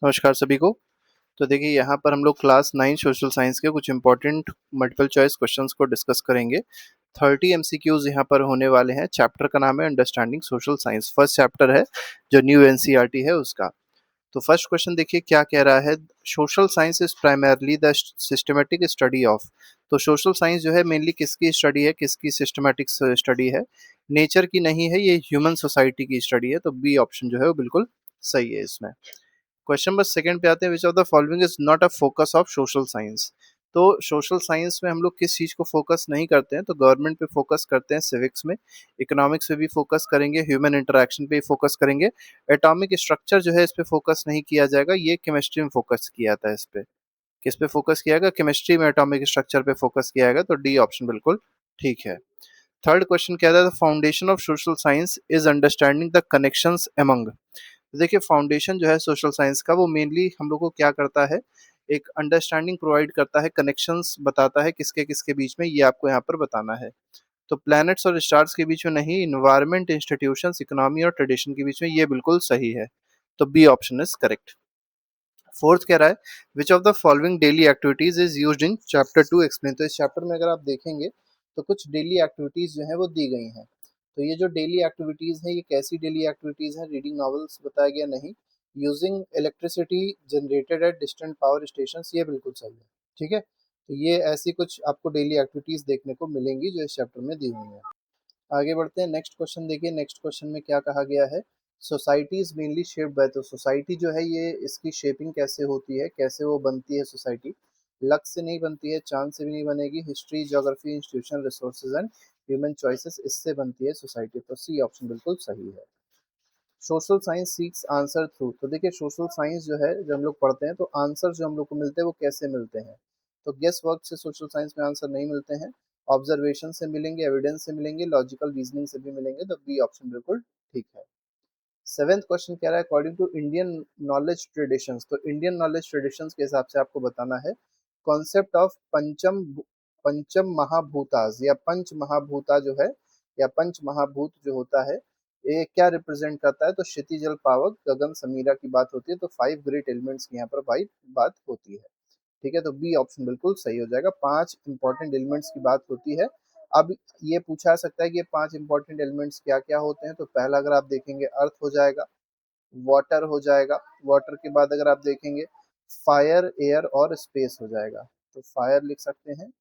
नमस्कार सभी को। तो देखिए यहाँ पर हम लोग क्लास 9 सोशल साइंस के कुछ इंपॉर्टेंट मल्टीपल चॉइस क्वेश्चंस को डिस्कस करेंगे। 30 एमसीक्यूज यहाँ पर होने वाले हैं। चैप्टर का नाम है understanding social science. First chapter है जो न्यू एनसीईआरटी है उसका। तो फर्स्ट क्वेश्चन देखिए क्या कह रहा है। Social science is primarily the systematic study of. तो सोशल साइंस जो है मेनली किसकी स्टडी है, किसकी सिस्टमेटिक स्टडी है। नेचर की नहीं है, ये ह्यूमन सोसाइटी की स्टडी है। तो बी ऑप्शन जो है वो बिल्कुल सही है इसमें। क्वेश्चन नंबर सेकंड पे आते हैं। विच of the following is not a focus of social science. तो सोशल साइंस में हम लोग किस चीज को फोकस नहीं करते हैं, तो गवर्नमेंट पे फोकस करते हैं, सिविक्स में, इकोनॉमिक्स पे भी फोकस करेंगे, ह्यूमन इंटरेक्शन पे फोकस करेंगे। एटॉमिक स्ट्रक्चर जो है इस पे फोकस नहीं किया जाएगा, ये केमिस्ट्री में फोकस किया था। इस पे किस पे फोकस किया गया, केमिस्ट्री में एटॉमिक स्ट्रक्चर पे फोकस किया गया। तो डी ऑप्शन बिल्कुल ठीक है। थर्ड क्वेश्चन क्या था। The foundation of social science is understanding the connections among. तो देखिए फाउंडेशन जो है सोशल साइंस का, वो मेनली हम लोग को क्या करता है, एक अंडरस्टैंडिंग प्रोवाइड करता है, कनेक्शंस बताता है किसके किसके बीच में, ये आपको यहाँ पर बताना है। तो प्लैनेट्स और स्टार्स के बीच में नहीं, इन्वायरमेंट, इंस्टीट्यूशंस, इकोनॉमी और ट्रेडिशन के बीच में, ये बिल्कुल सही है। तो B option is correct. Fourth कह रहा है which of the following daily activities is used in chapter 2 explain. तो इस चैप्टर में अगर आप देखेंगे तो कुछ डेली एक्टिविटीज जो है वो दी गई हैं। तो ये जो डेली एक्टिविटीज हैं, ये कैसी डेली एक्टिविटीज हैं, रीडिंग नॉवेल्स बताया गया नहीं, using electricity generated at distant power station, ये बिल्कुल सही है। ठीक है, तो ये ऐसी कुछ आपको डेली एक्टिविटीज देखने को मिलेंगी जो इस चैप्टर में दी हुई है। आगे बढ़ते हैं। नेक्स्ट क्वेश्चन देखिए। नेक्स्ट क्वेश्चन में क्या कहा गया है। Society is mainly shaped by. तो सोसाइटी जो है ये इसकी शेपिंग कैसे होती है, कैसे वो बनती है सोसाइटी। लक से नहीं बनती है, चांद से भी नहीं बनेगी। History, geography, institution, resources and human choices, इससे बनती है सोसाइटी। तो सी ऑप्शन बिल्कुल सही है। Social science seeks answer through. तो देखिए सोशल साइंस जो है जब हम लोग पढ़ते हैं तो आंसर जो हम लोग को मिलते हैं वो कैसे मिलते हैं। तो गेस वर्क से सोशल साइंस में आंसर नहीं मिलते हैं, ऑब्जर्वेशन से मिलेंगे, एविडेंस से मिलेंगे, लॉजिकल रीजनिंग से भी मिलेंगे। तो बी ऑप्शन बिल्कुल ठीक है। सेवेंथ क्वेश्चन कह रहा है according to Indian knowledge traditions. तो इंडियन नॉलेज ट्रेडिशंस के हिसाब से आपको बताना है कॉन्सेप्ट ऑफ पंचम महाभूतास या पंच महाभूता जो है, या पंच महाभूत जो होता है, ये क्या रिप्रेजेंट करता है। तो क्षिति, जल, पावक, गगन, समीरा की बात होती है। तो 5 ग्रेट एलिमेंट्स की यहाँ पर भाई बात होती है। ठीक है, तो बी ऑप्शन बिल्कुल सही हो जाएगा। 5 इंपॉर्टेंट एलिमेंट्स की बात होती है। अब ये पूछा सकता है कि ये 5 इंपॉर्टेंट एलिमेंट्स क्या क्या होते हैं। तो पहला अगर आप देखेंगे अर्थ हो जाएगा, वाटर हो जाएगा, वाटर के बाद अगर आप देखेंगे फायर, एयर और स्पेस हो जाएगा। तो फायर लिख सकते हैं,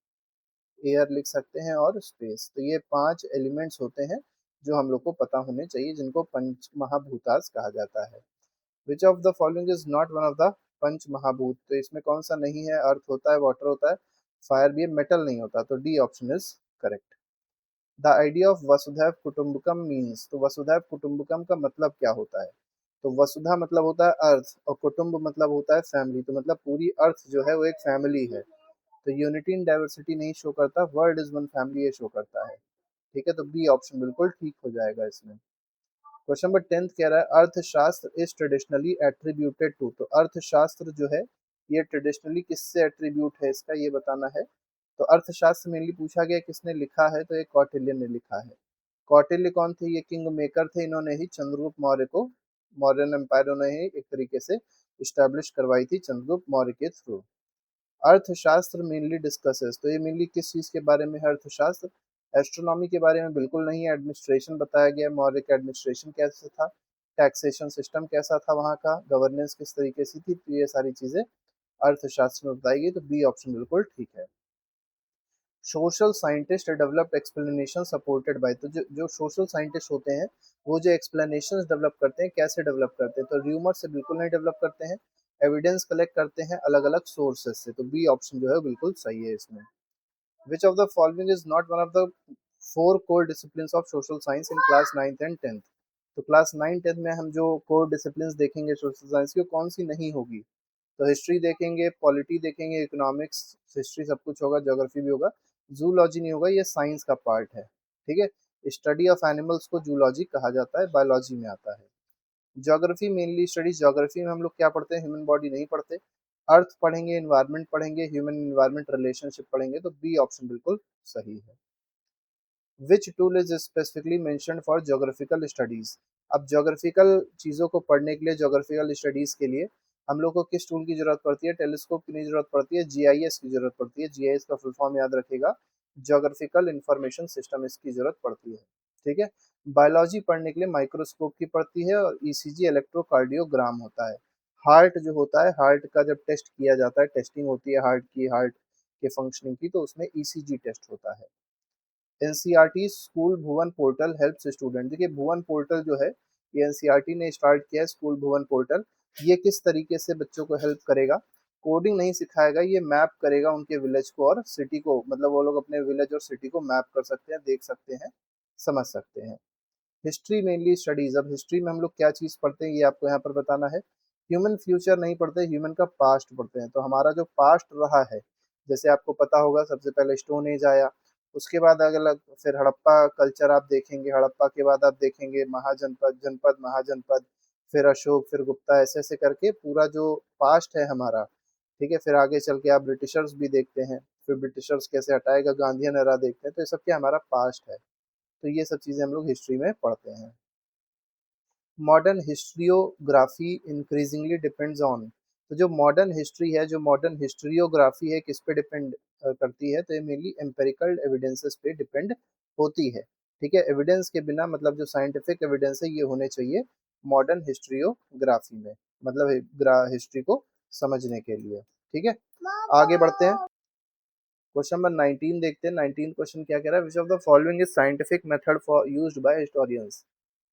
एयर लिख सकते हैं और स्पेस। तो ये 5 एलिमेंट्स होते हैं जो हम लोग को पता होने चाहिए, जिनको पंच महाभूतास कहा जाता है। Which of the following is not one of the पंच महाभूत। तो इसमें कौन सा नहीं है। अर्थ होता है, वाटर होता है, फायर भी है, मेटल नहीं होता। तो D option is correct. The idea of वसुधैव कुटुंबकम मीन्स। तो वसुधैव कुटुंबकम का मतलब क्या होता है। तो वसुधा मतलब होता है अर्थ, और कुटुंब मतलब होता है फैमिली। तो मतलब पूरी अर्थ जो है वो एक फैमिली है। तो यूनिटी इन डाइवर्सिटी नहीं शो करता, वर्ल्ड इज वन फैमिली ये शो करता है। ठीक है, तो बी ऑप्शन बिल्कुल ठीक हो जाएगा इसमें। क्वेश्चन नंबर 10 कह रहा है अर्थशास्त्र इज ट्रेडिशनली एट्रीब्यूटेड टू। तो अर्थशास्त्र जो है ये ट्रेडिशनली किससे एट्रीब्यूट है, इसका ये बताना है। तो अर्थशास्त्र मेनली पूछा गया किसने लिखा है, तो ये कौटिल्य ने लिखा है। कौटिल्य कौन थे, ये किंग मेकर थे। इन्होंने ही चंद्रगुप्त मौर्य को, मौर्यन एम्पायर उन्होंने ही एक तरीके से इस्टेब्लिश करवाई थी चंद्रगुप्त मौर्य के थ्रू। अर्थशास्त्र मेनली डिस्कसेस। तो ये मेनली किस चीज के बारे में है अर्थशास्त्र। एस्ट्रोनॉमी के बारे में बिल्कुल नहीं है। एडमिनिस्ट्रेशन बताया गया, मौर्य का एडमिनिस्ट्रेशन कैसे था, टैक्सेशन सिस्टम कैसा था वहाँ का, गवर्नेंस किस तरीके से थी। तो ये सारी चीजें अर्थशास्त्र में बताई गई। तो बी ऑप्शन बिल्कुल ठीक है। Social scientist developed explanation supported by. तो जो सोशल साइंटिस्ट होते हैं वो जो एक्सप्लेनेशन डेवलप करते हैं, कैसे डेवलप करते हैं। तो र्यूमर से बिल्कुल नहीं डेवलप करते हैं, एविडेंस कलेक्ट करते हैं अलग अलग सोर्सेस से। तो बी ऑप्शन जो है बिल्कुल सही है इसमें। विच of the following is not one of the 4 core discipline of social science in class 9th and 10th। तो क्लास 9 10th में हम जो कोर डिसिप्लिन देखेंगे सोशल साइंस की, कौन सी नहीं होगी। तो हिस्ट्री देखेंगे, पॉलिटी देखेंगे, इकोनॉमिक्स, हिस्ट्री सब कुछ होगा, ज्योग्राफी भी होगा, जूलॉजी नहीं होगा, ये साइंस का पार्ट है। ठीक है, स्टडी ऑफ एनिमल्स को जूलॉजी कहा जाता है, बायोलॉजी में आता है। ज्योग्राफी मेनली स्टडीज, ज्योग्राफी में हम लोग क्या पढ़ते हैं, ह्यूमन बॉडी नहीं पढ़ते। अर्थ पढ़ेंगे, इन्वायरमेंट पढ़ेंगे, ह्यूमन इन्वायरमेंट रिलेशनशिप पढ़ेंगे। तो बी ऑप्शन बिल्कुल सही है। Which tool is specifically mentioned for geographical studies. अब ज्योग्राफिकल चीज़ों को पढ़ने के लिए, ज्योग्राफिकल स्टडीज के लिए हम लोग को किस टूल की जरूरत पड़ती है, टेलीस्कोप की नहीं जरूरत पड़ती है, जीआईएस की जरूरत पड़ती है। जीआईएस का फुल फॉर्म याद रखेगा, ज्योग्राफिकल इंफॉर्मेशन सिस्टम, इसकी जरूरत पड़ती है। ठीक है। बायोलॉजी पढ़ने के लिए माइक्रोस्कोप की पड़ती है, और ईसीजी इलेक्ट्रोकार्डियोग्राम होता है। हार्ट जो होता है, हार्ट का जब टेस्ट किया जाता है, टेस्टिंग होती है हार्ट की, हार्ट के फंक्शनिंग की, तो उसमें ईसीजी टेस्ट होता है। एनसीईआरटी स्कूल भुवन पोर्टल हेल्प्स स्टूडेंट। देखिए भुवन पोर्टल जो है, ये एनसीईआरटी ने स्टार्ट किया है, स्कूल भुवन पोर्टल। ये किस तरीके से बच्चों को हेल्प करेगा, कोडिंग नहीं सिखाएगा, ये मैप करेगा उनके विलेज को और सिटी को, मतलब वो लोग अपने विलेज और सिटी को मैप कर सकते हैं, देख सकते हैं, समझ सकते हैं। History mainly studies. अब हिस्ट्री में हम लोग क्या चीज़ पढ़ते हैं, ये आपको यहाँ पर बताना है। ह्यूमन फ्यूचर नहीं पढ़ते, ह्यूमन का पास्ट पढ़ते हैं। तो हमारा जो पास्ट रहा है, जैसे आपको पता होगा सबसे पहले स्टोन एज आया, उसके बाद अलग, फिर हड़प्पा कल्चर आप देखेंगे, हड़प्पा के बाद आप देखेंगे महाजनपद, जनपद, महाजनपद, फिर अशोक, फिर गुप्ता, ऐसे ऐसे करके पूरा जो पास्ट है हमारा। ठीक है। फिर आगे चल के आप ब्रिटिशर्स भी देखते हैं, फिर ब्रिटिशर्स कैसे हटाएगा, गांधीयन एरा देखते हैं। तो ये सब क्या हमारा पास्ट है। तो ये सब चीज़ें हम लोग हिस्ट्री में पढ़ते हैं। Modern historiography increasingly depends on. तो जो मॉडर्न हिस्ट्री है, जो मॉडर्न हिस्ट्रियोग्राफी है, किस पे डिपेंड करती है, तो ये मेनली एम्पेरिकल एविडेंसेस पे डिपेंड होती है। ठीक है। एविडेंस के बिना, मतलब जो साइंटिफिक एविडेंस है, ये होने चाहिए मॉडर्न हिस्ट्रियोग्राफी में, मतलब हिस्ट्री को समझने के लिए। ठीक है। आगे बढ़ते हैं, क्वेश्चन नंबर 19 देखते हैं। 19 क्वेश्चन क्या कह रहा है, which of the following is scientific method for used by historians.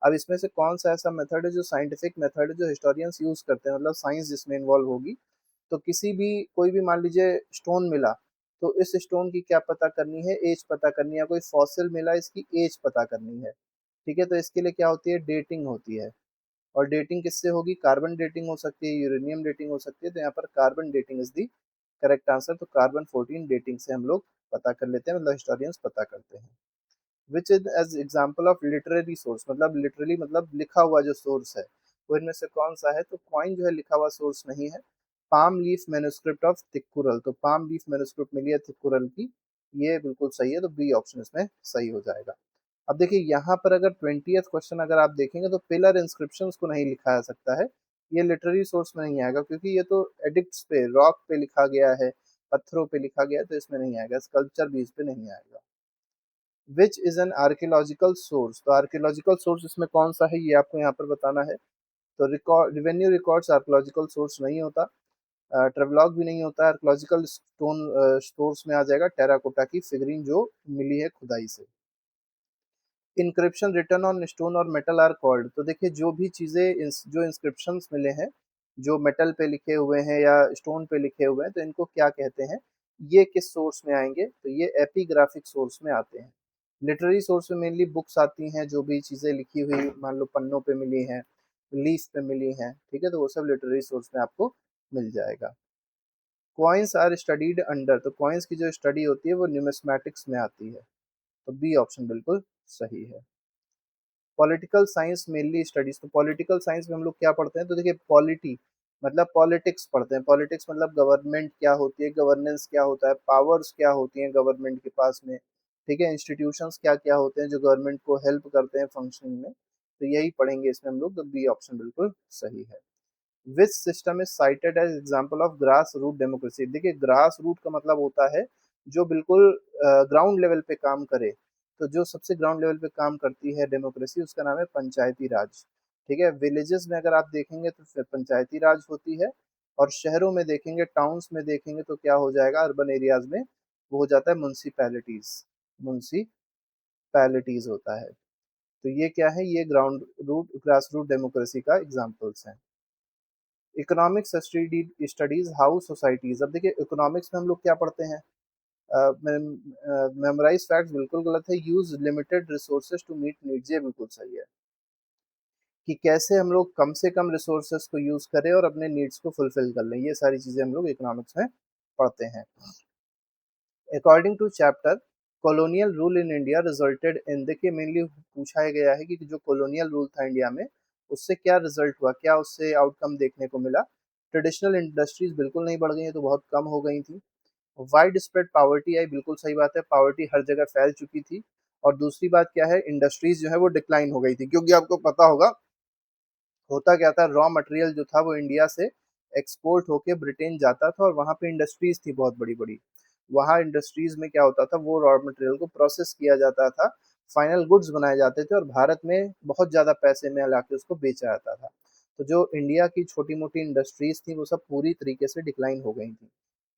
अब इसमें से कौन सा ऐसा मेथड है जो साइंटिफिक मेथड है, जो हिस्टोरियंस यूज करते हैं, मतलब साइंस जिसमें इन्वॉल्व होगी। तो किसी भी, कोई भी मान लीजिए स्टोन मिला, तो इस स्टोन की क्या पता करनी है, एज पता करनी है। कोई फॉसिल मिला, इसकी एज पता करनी है। ठीक है। तो इसके लिए क्या होती है, डेटिंग होती है। और डेटिंग किससे होगी, कार्बन डेटिंग हो सकती है, यूरेनियम डेटिंग हो सकती है। तो यहाँ पर carbon dating is the correct answer. तो कार्बन 14 डेटिंग से हम लोग पता कर लेते हैं, मतलब हिस्टोरियंस पता करते हैं। Which is as example of literary source, मतलब लिटरली मतलब लिखा हुआ जो सोर्स है, वो इनमें से कौन सा है। तो कॉइन जो है लिखा हुआ सोर्स नहीं है। पाम लीफ मैन्युस्क्रिप्ट ऑफ तिक्कुरल, तो पाम लीफ मैन्युस्क्रिप्ट मिली है तिक्कुरल की, ये बिल्कुल सही है। तो बी ऑप्शन इसमें सही हो जाएगा। अब देखिए यहाँ पर अगर 20th क्वेश्चन अगर आप देखेंगे, तो पिलर इंस्क्रिप्शन को नहीं लिखा जा सकता है, ये लिटरेरी सोर्स में नहीं आएगा, क्योंकि ये तो एडिक्ट्स पे, रॉक पे लिखा गया है, पत्थरों पे लिखा गया है, तो इसमें नहीं आएगा। स्कल्पचर भी इस पे नहीं आएगा। Which is an archaeological source, तो आर्कियोलॉजिकल सोर्स इसमें कौन सा है, ये आपको यहाँ पर बताना है। तो record, revenue records archaeological source नहीं होता। ट्रेवलॉग भी नहीं होता। आर्कियोलॉजिकल स्टोन सोर्स में आ जाएगा टेराकोटा की फिगरिंग जो मिली है खुदाई से। इंक्रिप्शन रिटर्न ऑन स्टोन और मेटल आर कॉल्ड, तो देखिए जो भी चीज़ें, जो इंस्क्रिप्शंस मिले हैं, जो मेटल पे लिखे हुए हैं या स्टोन पे लिखे हुए हैं, तो इनको क्या कहते हैं, ये किस सोर्स में आएंगे, तो ये एपिग्राफिक सोर्स में आते हैं। लिटरेरी सोर्स में मेनली बुक्स आती हैं, जो भी चीज़ें लिखी हुई मान लो पन्नों पे मिली हैं, लीफ पे मिली हैं, ठीक है, तो वो सब लिटरेरी सोर्स में आपको मिल जाएगा। कॉइन्स आर स्टडीड अंडर, तो कॉइन्स की जो स्टडी होती है वो न्यूमिस्मैटिक्स में आती है। तो बी ऑप्शन बिल्कुल सही है। पॉलिटिकल साइंस मेनली स्टडीज, तो पॉलिटिकल साइंस में हम लोग क्या पढ़ते हैं, तो देखिए पॉलिटी मतलब पॉलिटिक्स पढ़ते हैं। पॉलिटिक्स मतलब गवर्नमेंट क्या होती है, गवर्नेंस क्या होता है, पावर्स क्या होती हैं गवर्नमेंट के पास में। ठीक है। इंस्टीट्यूशंस क्या क्या होते हैं जो गवर्नमेंट को हेल्प करते हैं फंक्शनिंग में। तो यही पढ़ेंगे इसमें हम लोग। तो बी ऑप्शन बिल्कुल सही है। Which system is cited as example of grass root democracy, देखिए ग्रास रूट का मतलब होता है जो बिल्कुल ग्राउंड लेवल पे काम करे। तो जो सबसे ग्राउंड लेवल पे काम करती है डेमोक्रेसी, उसका नाम है पंचायती राज। ठीक है। विलेजेस में अगर आप देखेंगे तो फिर पंचायती राज होती है, और शहरों में देखेंगे, टाउन्स में देखेंगे तो क्या हो जाएगा, अर्बन एरियाज में वो हो जाता है म्यूनसिपैलिटीज। म्यूनसिपैलिटीज होता है। तो ये क्या है, ये ground root, grass root democracy का एग्जाम्पल्स हैं। इकोनॉमिक्स स्टडीज हाउ सोसाइटीज, अब देखिए इकोनॉमिक्स में हम लोग क्या पढ़ते हैं, मेमोराइज फैक्ट्स बिल्कुल गलत है। Use limited resources to meet needs, ये बिल्कुल सही है, कि कैसे हम लोग कम से कम रिसोर्सेज को यूज करें और अपने नीड्स को फुलफिल कर लें, ये सारी चीजें हम लोग इकोनॉमिक्स में पढ़ते हैं। According to chapter colonial rule in India resulted in, देखिए मेनली पूछा गया है कि जो कॉलोनियल रूल था इंडिया में, उससे क्या रिजल्ट हुआ, क्या उससे आउटकम देखने को मिला। ट्रेडिशनल इंडस्ट्रीज बिल्कुल नहीं बढ़ गई हैं, तो बहुत कम हो गई थी। वाइड स्प्रेड पावर्टी आई, बिल्कुल सही बात है, पावर्टी हर जगह फैल चुकी थी। और दूसरी बात क्या है, इंडस्ट्रीज जो है वो डिक्लाइन हो गई थी, क्योंकि आपको पता होगा होता क्या था, रॉ मटेरियल जो था वो इंडिया से एक्सपोर्ट होके ब्रिटेन जाता था और वहाँ पे इंडस्ट्रीज थी बहुत बड़ी बड़ी। वहाँ इंडस्ट्रीज में क्या होता था, वो रॉ मटेरियल को प्रोसेस किया जाता था, फाइनल गुड्स बनाए जाते थे और भारत में बहुत ज़्यादा पैसे में लाके उसको बेचा जाता था। तो जो इंडिया की छोटी मोटी इंडस्ट्रीज थी वो सब पूरी तरीके से डिक्लाइन हो गई थी,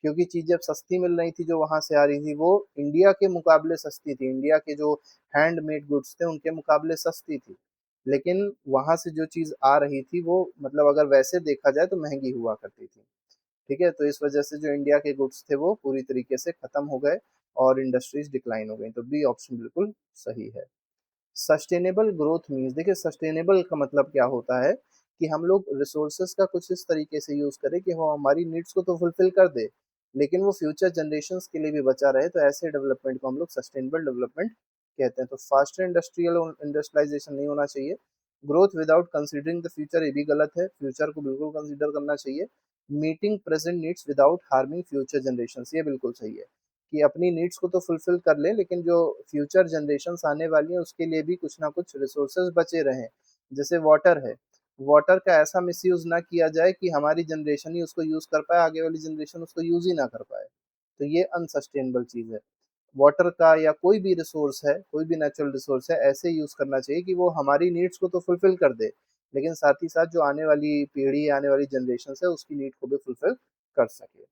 क्योंकि चीज़ जब सस्ती मिल रही थी जो वहाँ से आ रही थी वो इंडिया के मुकाबले सस्ती थी, इंडिया के जो हैंडमेड गुड्स थे उनके मुकाबले सस्ती थी। लेकिन वहाँ से जो चीज़ आ रही थी वो मतलब अगर वैसे देखा जाए तो महंगी हुआ करती थी। ठीक है, तो इस वजह से जो इंडिया के गुड्स थे वो पूरी तरीके से खत्म हो गए और इंडस्ट्रीज डिक्लाइन हो गई। तो बी ऑप्शन बिल्कुल सही है। सस्टेनेबल ग्रोथ मीन्स, देखिए सस्टेनेबल का मतलब क्या होता है कि हम लोग रिसोर्सेज का कुछ इस तरीके से यूज करें कि वो हमारी नीड्स को तो फुलफिल कर दे, लेकिन वो फ्यूचर जनरेशंस के लिए भी बचा रहे। तो ऐसे डेवलपमेंट को हम लोग सस्टेनेबल डेवलपमेंट कहते हैं। तो फास्टर इंडस्ट्रियल इंडस्ट्रियलाइजेशन नहीं होना चाहिए। Growth without considering the future, ये भी गलत है, फ्यूचर को बिल्कुल कंसिडर करना चाहिए। Meeting present needs without harming future generation, ये बिल्कुल सही है कि अपनी नीड्स को तो फुलफिल कर ले, लेकिन जो फ्यूचर जनरेशंस आने वाली हैं उसके लिए भी कुछ ना कुछ रिसोर्सेज बचे रहें। जैसे वाटर है, वाटर का ऐसा मिसयूज ना किया जाए कि हमारी जनरेशन ही उसको यूज कर पाए, आगे वाली जनरेशन उसको यूज ही ना कर पाए। तो ये अनसस्टेनेबल चीज है। वाटर का या कोई भी रिसोर्स है, कोई भी नेचुरल रिसोर्स है, ऐसे यूज करना चाहिए कि वो हमारी नीड्स को तो फुलफिल कर दे, लेकिन साथ ही साथ जो आने वाली पीढ़ी, आने वाली जनरेशन है उसकी नीड को भी फुलफिल कर सके।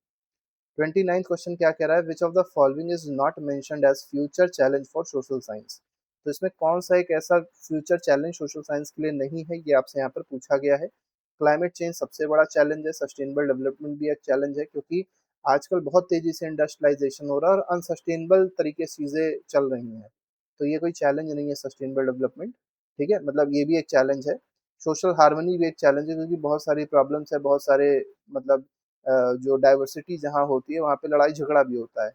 29th क्वेश्चन क्या कह रहा है, which of the following is not mentioned as future challenge for social science. तो इसमें कौन सा एक ऐसा फ्यूचर चैलेंज सोशल साइंस के लिए नहीं है, ये आपसे यहाँ पर पूछा गया है। क्लाइमेट चेंज सबसे बड़ा चैलेंज है, सस्टेनेबल डेवलपमेंट भी एक चैलेंज है, क्योंकि आजकल बहुत तेजी से इंडस्ट्रियलाइजेशन हो रहा है और अनसस्टेनेबल तरीके से चीजें चल रही हैं। तो ये कोई चैलेंज नहीं है सस्टेनेबल डेवलपमेंट। ठीक है, मतलब ये भी एक चैलेंज है। सोशल हार्मनी भी एक चैलेंज है, क्योंकि बहुत सारी प्रॉब्लम्स है, बहुत सारे मतलब जो डाइवर्सिटी जहाँ होती है वहाँ पे लड़ाई झगड़ा भी होता है।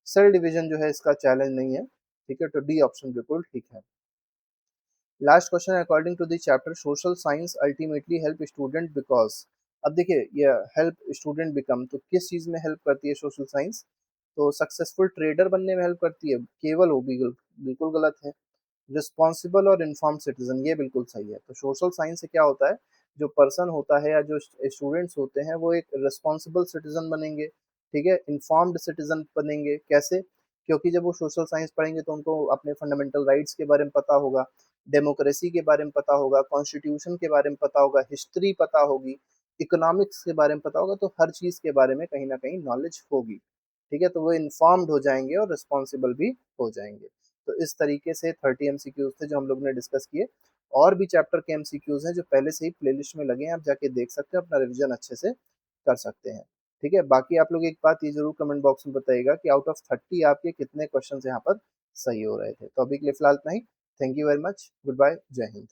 सेल डिवीजन जो है इसका चैलेंज नहीं है। ठीक है, तो डी ऑप्शन बिल्कुल ठीक है। Last question, according to the chapter social science ultimately help student because. अब देखिए ये हेल्प स्टूडेंट बिकम, तो किस चीज में हेल्प करती है सोशल साइंस? तो सक्सेसफुल ट्रेडर बनने में हेल्प करती है, केवल वो भी बिल्कुल गलत है। रिस्पॉन्सिबल और इन्फॉर्म सिटीजन, ये बिल्कुल सही है। तो सोशल साइंस से क्या होता है, जो पर्सन होता है या जो स्टूडेंट्स होते हैं वो एक रिस्पॉन्सिबल सिटीजन बनेंगे। ठीक है, इन्फॉर्म्ड सिटीजन बनेंगे। कैसे? क्योंकि जब वो सोशल साइंस पढ़ेंगे तो उनको अपने फंडामेंटल राइट्स के बारे में पता होगा, डेमोक्रेसी के बारे में पता होगा, कॉन्स्टिट्यूशन के बारे में पता होगा, हिस्ट्री पता होगी, इकोनॉमिक्स के बारे में पता होगा, तो हर चीज़ के बारे में कहीं ना कहीं नॉलेज होगी। ठीक है, तो वो इन्फॉर्म्ड हो जाएंगे और रिस्पॉन्सिबल भी हो जाएंगे। तो इस तरीके से 30 एमसीक्यूज थे जो हम लोग ने डिस्कस किए। और भी चैप्टर के एमसीक्यूज हैं जो पहले से ही प्लेलिस्ट में लगे हैं, आप जाके देख सकते हैं, अपना रिवीजन अच्छे से कर सकते हैं। ठीक है, बाकी आप लोग एक बात ये जरूर कमेंट बॉक्स में बताइएगा कि आउट ऑफ 30 आपके कितने क्वेश्चन यहाँ पर सही हो रहे थे। तो अभी के लिए फिलहाल इतना ही। Thank you very much, good bye, जय हिंद।